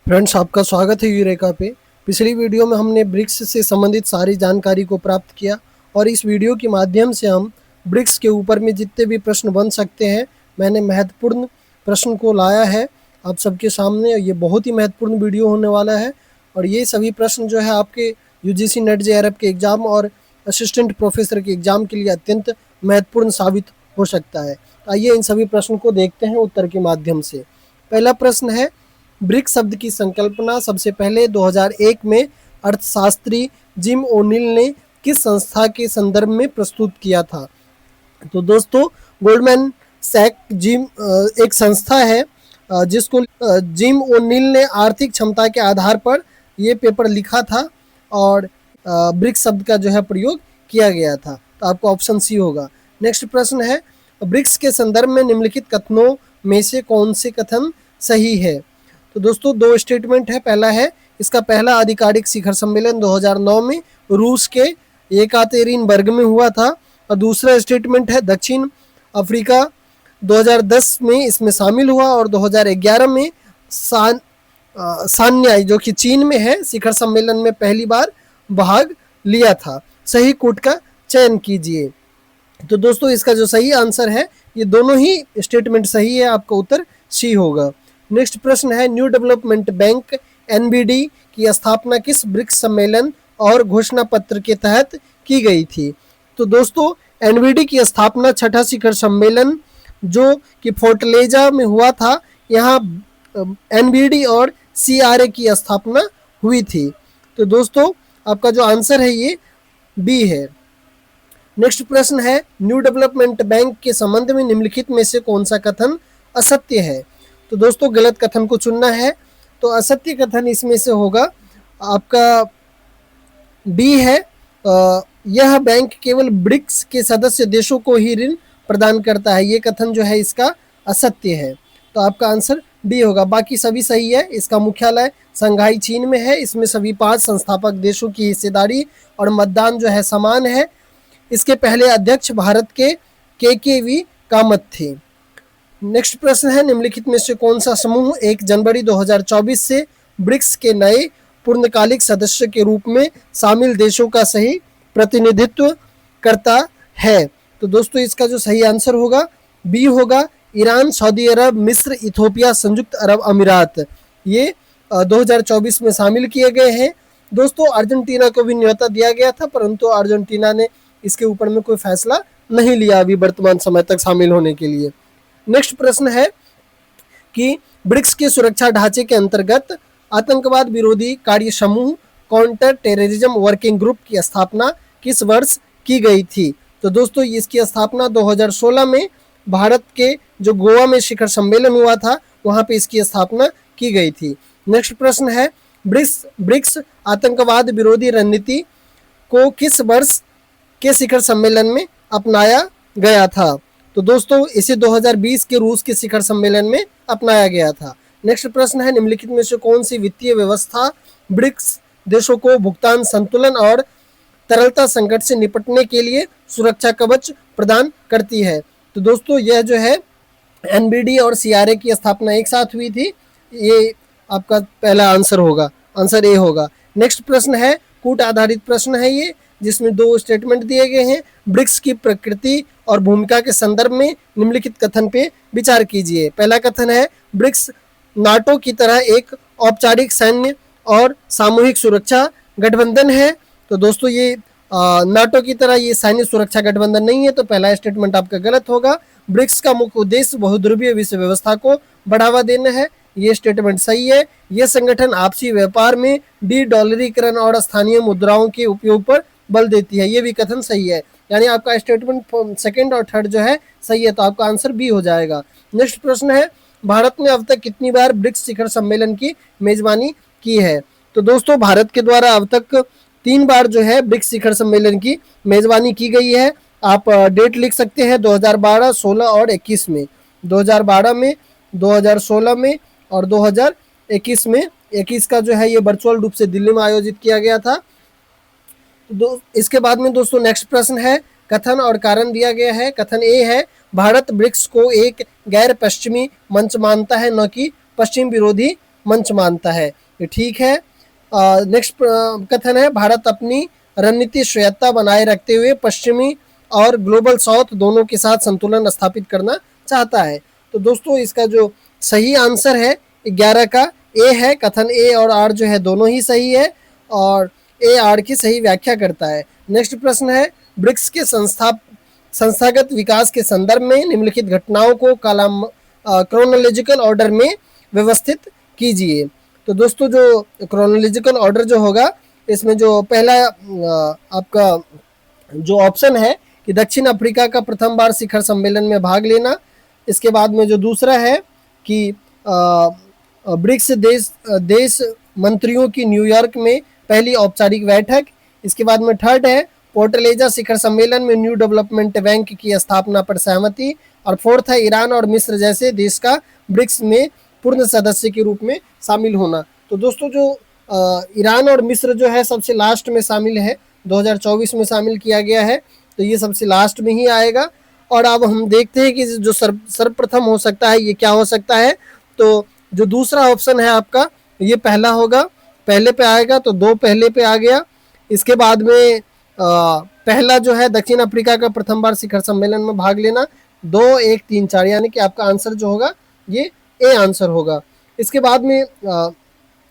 Friends, आपका स्वागत है यूरेका पे। पिछली वीडियो में हमने ब्रिक्स से संबंधित सारी जानकारी को प्राप्त किया और इस वीडियो के माध्यम से हम ब्रिक्स के ऊपर में जितने भी प्रश्न बन सकते हैं, मैंने महत्वपूर्ण प्रश्न को लाया है आप सबके सामने। ये बहुत ही महत्वपूर्ण वीडियो होने वाला है और ये सभी प्रश्न जो है आपके यूजीसी नेट जेआरएफ के एग्ज़ाम और असिस्टेंट प्रोफेसर के एग्ज़ाम के लिए अत्यंत महत्वपूर्ण साबित हो सकता है। आइए इन सभी प्रश्न को देखते हैं उत्तर के माध्यम से। पहला प्रश्न है, ब्रिक्स शब्द की संकल्पना सबसे पहले 2001 में अर्थशास्त्री जिम ओनिल ने किस संस्था के संदर्भ में प्रस्तुत किया था? तो दोस्तों, गोल्डमैन सैक जिम एक संस्था है जिसको जिम ओनिल ने आर्थिक क्षमता के आधार पर ये पेपर लिखा था और ब्रिक्स शब्द का जो है प्रयोग किया गया था। तो आपको ऑप्शन सी होगा। नेक्स्ट प्रश्न है, ब्रिक्स के संदर्भ में निम्नलिखित कथनों में से कौन से कथन सही है? तो दोस्तों, दो स्टेटमेंट है। पहला है, इसका पहला आधिकारिक शिखर सम्मेलन 2009 में रूस के येकातेरिनबर्ग में हुआ था और दूसरा स्टेटमेंट है, दक्षिण अफ्रीका 2010 में इसमें शामिल हुआ और 2011 में सान्याई जो कि चीन में है शिखर सम्मेलन में पहली बार भाग लिया था। सही कोट का चयन कीजिए। तो दोस्तों, इसका जो सही आंसर है, ये दोनों ही स्टेटमेंट सही है, आपका उत्तर सी होगा। नेक्स्ट प्रश्न है, न्यू डेवलपमेंट बैंक एनबीडी की स्थापना किस ब्रिक्स सम्मेलन और घोषणा पत्र के तहत की गई थी? तो दोस्तों, एनबीडी की स्थापना छठा शिखर सम्मेलन जो कि फोर्टलेजा में हुआ था, यहाँ एनबीडी और सीआरए की स्थापना हुई थी। तो दोस्तों, आपका जो आंसर है ये बी है। नेक्स्ट प्रश्न है, न्यू डेवलपमेंट बैंक के संबंध में निम्नलिखित में से कौन सा कथन असत्य है? तो दोस्तों, गलत कथन को चुनना है। तो असत्य कथन इसमें से होगा आपका बी है, यह बैंक केवल ब्रिक्स के सदस्य देशों को ही ऋण प्रदान करता है। ये कथन जो है इसका असत्य है। तो आपका आंसर डी होगा। बाकी सभी सही है। इसका मुख्यालय शंघाई चीन में है। इसमें सभी 5 संस्थापक देशों की हिस्सेदारी और मतदान जो है समान है। इसके पहले अध्यक्ष भारत के केकेवी कामत थे। नेक्स्ट प्रश्न है, निम्नलिखित में से कौन सा समूह 1 जनवरी 2024 से ब्रिक्स के नए पूर्णकालिक सदस्य के रूप में शामिल देशों का सही प्रतिनिधित्व करता है? तो दोस्तों, इसका जो सही आंसर होगा बी होगा, ईरान, सऊदी अरब, मिस्र, इथोपिया, संयुक्त अरब अमीरात। ये 2024 में शामिल किए गए हैं। दोस्तों, अर्जेंटीना को भी न्योता दिया गया था, परंतु अर्जेंटीना ने इसके ऊपर में कोई फैसला नहीं लिया अभी वर्तमान समय तक शामिल होने के लिए। नेक्स्ट प्रश्न है कि ब्रिक्स के सुरक्षा ढांचे के अंतर्गत आतंकवाद विरोधी कार्य समूह काउंटर टेररिज्म वर्किंग ग्रुप की स्थापना किस वर्ष की गई थी? तो दोस्तों, इसकी स्थापना 2016 में भारत के जो गोवा में शिखर सम्मेलन हुआ था वहां पे इसकी स्थापना की गई थी। नेक्स्ट प्रश्न है, ब्रिक्स आतंकवाद विरोधी रणनीति को किस वर्ष के शिखर सम्मेलन में अपनाया गया था? तो दोस्तों, इसे 2020 के रूस के शिखर सम्मेलन में अपनाया गया था। नेक्स्ट प्रश्न है, निम्नलिखित में से कौन सी वित्तीय व्यवस्था ब्रिक्स देशों को भुगतान संतुलन और तरलता संकट से निपटने के लिए सुरक्षा कवच प्रदान करती है? तो दोस्तों, यह जो है एनबीडी और सीआरए की स्थापना एक साथ हुई थी। ये आपका पहला आंसर होगा, आंसर ए होगा। नेक्स्ट प्रश्न है, कूट आधारित प्रश्न है ये, जिसमें 2 स्टेटमेंट दिए गए हैं। ब्रिक्स की प्रकृति और भूमिका के संदर्भ में निम्नलिखित कथन पे विचार कीजिए। पहला कथन है, ब्रिक्स नाटो की तरह एक औपचारिक सैन्य और सामूहिक सुरक्षा गठबंधन है। तो दोस्तों, ये नाटो की तरह ये सैन्य सुरक्षा गठबंधन नहीं है, तो पहला स्टेटमेंट आपका गलत होगा। ब्रिक्स का मुख्य उद्देश्य बहुध्रुवीय विश्व व्यवस्था को बढ़ावा देना है। ये स्टेटमेंट सही है। ये संगठन आपसी व्यापार में डी-डॉलरीकरण और स्थानीय मुद्राओं के उपयोग पर बल देती है। ये भी कथन सही है। यानी आपका स्टेटमेंट सेकंड और थर्ड जो है सही है, तो आपका आंसर बी हो जाएगा। नेक्स्ट प्रश्न है, भारत ने अब तक कितनी बार ब्रिक्स शिखर सम्मेलन की मेजबानी की है? तो दोस्तों, भारत के द्वारा अब तक 3 बार जो है ब्रिक्स शिखर सम्मेलन की मेजबानी की गई है। आप डेट लिख सकते हैं 2012, 16 और 21 में। 2012 में, 2016 में और 2021 में। 21 का जो है ये वर्चुअल रूप से दिल्ली में आयोजित किया गया था। इसके बाद में दोस्तों नेक्स्ट प्रश्न है, कथन और कारण दिया गया है। कथन ए है, भारत ब्रिक्स को एक गैर पश्चिमी मंच मानता है, न कि पश्चिम विरोधी मंच मानता है। ये ठीक है। नेक्स्ट कथन है, भारत अपनी रणनीति स्वायत्ता बनाए रखते हुए पश्चिमी और ग्लोबल साउथ दोनों के साथ संतुलन स्थापित करना चाहता है। तो दोस्तों इसका जो सही आंसर है 11 का ए है। कथन ए और आर जो है दोनों ही सही है और ए आर की सही व्याख्या करता है। नेक्स्ट प्रश्न है, ब्रिक्स के संस्थागत विकास के संदर्भ में निम्नलिखित घटनाओं को क्रोनोलॉजिकल ऑर्डर में व्यवस्थित कीजिए। तो दोस्तों जो क्रोनोलॉजिकल ऑर्डर जो होगा, इसमें जो पहला आपका जो ऑप्शन है कि दक्षिण अफ्रीका का प्रथम बार शिखर सम्मेलन में भाग लेना। इसके बाद में जो दूसरा है कि ब्रिक्स देश मंत्रियों की न्यूयॉर्क में पहली औपचारिक बैठक। इसके बाद में थर्ड है, पोर्टलेजा शिखर सम्मेलन में न्यू डेवलपमेंट बैंक की स्थापना पर सहमति। और फोर्थ है, ईरान और मिस्र जैसे देश का ब्रिक्स में पूर्ण सदस्य के रूप में शामिल होना। तो दोस्तों जो ईरान और मिस्र जो है सबसे लास्ट में शामिल है, 2024 में शामिल किया गया है, तो ये सबसे लास्ट में ही आएगा। और अब हम देखते हैं कि जो सर्वप्रथम हो सकता है ये क्या हो सकता है। तो जो दूसरा ऑप्शन है आपका ये पहला होगा, पहले पे आएगा, तो 2 पहले पे आ गया। इसके बाद में पहला जो है दक्षिण अफ्रीका का प्रथम बार शिखर सम्मेलन में भाग लेना, 2, 1, 3, 4, यानी कि आपका आंसर जो होगा ये ए आंसर होगा। इसके बाद में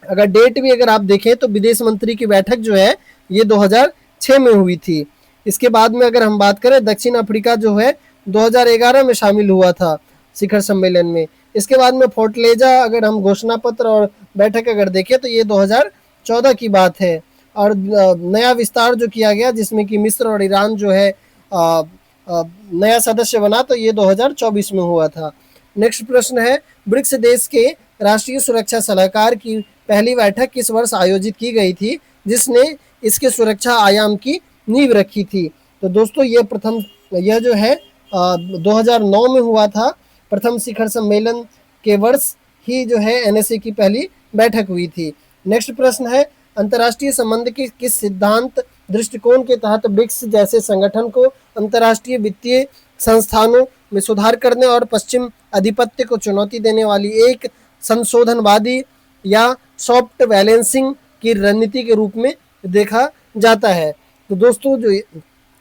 अगर डेट भी अगर आप देखें तो विदेश मंत्री की बैठक जो है ये 2006 में हुई थी। इसके बाद में अगर हम बात करें, दक्षिण अफ्रीका जो है 2011 में शामिल हुआ था शिखर सम्मेलन में। इसके बाद में फोर्टलेजा अगर हम घोषणा पत्र और बैठक अगर देखें तो ये 2014 की बात है। और नया विस्तार जो किया गया जिसमें कि मिस्र और ईरान जो है नया सदस्य बना, तो ये 2024 में हुआ था। नेक्स्ट प्रश्न है, ब्रिक्स देश के राष्ट्रीय सुरक्षा सलाहकार की पहली बैठक किस वर्ष आयोजित की गई थी जिसने इसके सुरक्षा आयाम की नींव रखी थी। तो दोस्तों यह जो है 2009 में हुआ था। प्रथम शिखर सम्मेलन के वर्ष ही जो है एनएसए की पहली बैठक हुई थी। नेक्स्ट प्रश्न है, अंतर्राष्ट्रीय संबंध के किस सिद्धांत दृष्टिकोण के तहत ब्रिक्स जैसे संगठन को अंतर्राष्ट्रीय वित्तीय संस्थानों में सुधार करने और पश्चिम आधिपत्य को चुनौती देने वाली एक संशोधनवादी या सॉफ्ट बैलेंसिंग की रणनीति के रूप में देखा जाता है। तो दोस्तों जो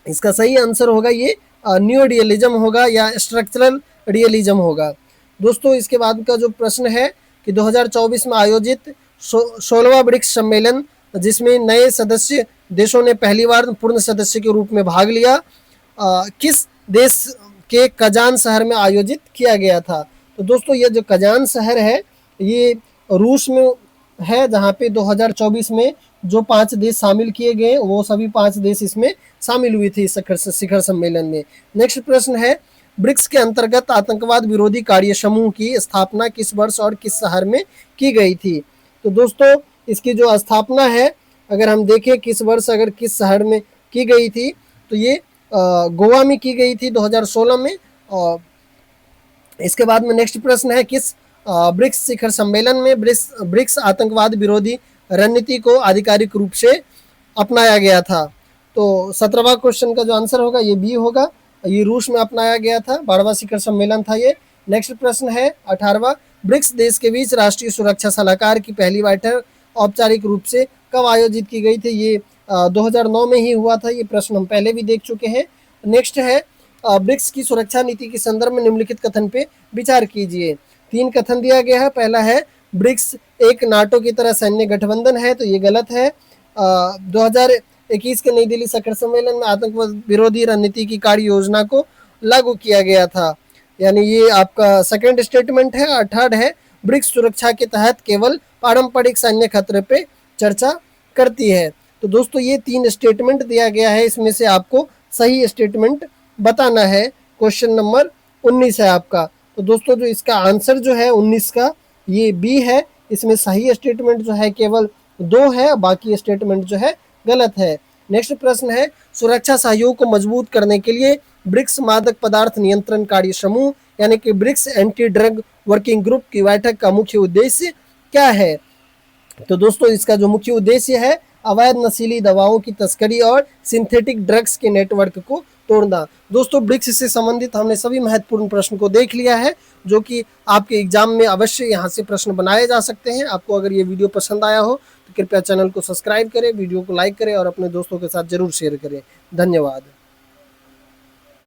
इसका सही आंसर होगा ये न्यू रियलिज्म होगा या स्ट्रक्चरल रियलिज्म होगा। दोस्तों इसके बाद का जो प्रश्न है कि 2024 में आयोजित 16वां ब्रिक्स सम्मेलन जिसमें नए सदस्य देशों ने पहली बार पूर्ण सदस्य के रूप में भाग लिया, किस देश के कजान शहर में आयोजित किया गया था। तो दोस्तों ये जो कजान शहर है ये रूस में है, जहाँ पे 2024 में जो 5 देश शामिल किए गए वो सभी 5 देश इसमें शामिल हुई थी शिखर सम्मेलन में। नेक्स्ट प्रश्न है, ब्रिक्स के अंतर्गत आतंकवाद विरोधी कार्य समूह की स्थापना किस वर्ष और किस शहर में की गई थी। तो दोस्तों इसकी जो स्थापना है अगर हम देखें किस वर्ष अगर किस शहर में की गई थी तो ये गोवा में की गई थी 2016 में। और इसके बाद में नेक्स्ट प्रश्न है, किस ब्रिक्स शिखर सम्मेलन में ब्रिक्स आतंकवाद विरोधी रणनीति को आधिकारिक रूप से अपनाया गया था। तो 17वां क्वेश्चन का जो आंसर होगा ये बी होगा, ये रूस में अपनाया गया था, 12वां शिखर सम्मेलन था ये। नेक्स्ट प्रश्न है 18वां, ब्रिक्स देश के बीच राष्ट्रीय सुरक्षा सलाहकार की पहली बैठक औपचारिक रूप से कब आयोजित की गई थी। ये 2009 में ही हुआ था, ये प्रश्न हम पहले भी देख चुके हैं। नेक्स्ट है, ब्रिक्स की सुरक्षा नीति के संदर्भ में निम्नलिखित कथन पे विचार कीजिए। 3 कथन दिया गया है। पहला है, ब्रिक्स एक नाटो की तरह सैन्य गठबंधन है, तो ये गलत है। 2021 के नई दिल्ली शिखर सम्मेलन में आतंकवाद विरोधी रणनीति की कार्य योजना को लागू किया गया था, यानी ये आपका सेकंड स्टेटमेंट है। और थर्ड है, ब्रिक्स सुरक्षा के तहत केवल पारंपरिक सैन्य खतरे पे चर्चा करती है। तो दोस्तों ये 3 स्टेटमेंट दिया गया है, इसमें से आपको सही स्टेटमेंट बताना है। क्वेश्चन नंबर 19 है आपका। तो दोस्तों जो इसका आंसर जो है 19 का ये बी है, इसमें सही स्टेटमेंट जो है केवल 2 है, बाकी स्टेटमेंट जो है गलत है। नेक्स्ट प्रश्न है, सुरक्षा सहयोग को मजबूत करने के लिए ब्रिक्स मादक पदार्थ नियंत्रण कार्य समूह यानी कि BRICS anti drug working group की बैठक का मुख्य उद्देश्य क्या है। तो दोस्तों इसका जो मुख्य उद्देश्य है, अवैध नशीली दवाओं की तस्करी और सिंथेटिक ड्रग्स के नेटवर्क को तोड़ना। दोस्तों ब्रिक्स से संबंधित हमने सभी महत्वपूर्ण प्रश्न को देख लिया है, जो कि आपके एग्जाम में अवश्य यहाँ से प्रश्न बनाए जा सकते हैं। आपको अगर ये वीडियो पसंद आया हो तो कृपया चैनल को सब्सक्राइब करें, वीडियो को लाइक करें और अपने दोस्तों के साथ जरूर शेयर करें। धन्यवाद।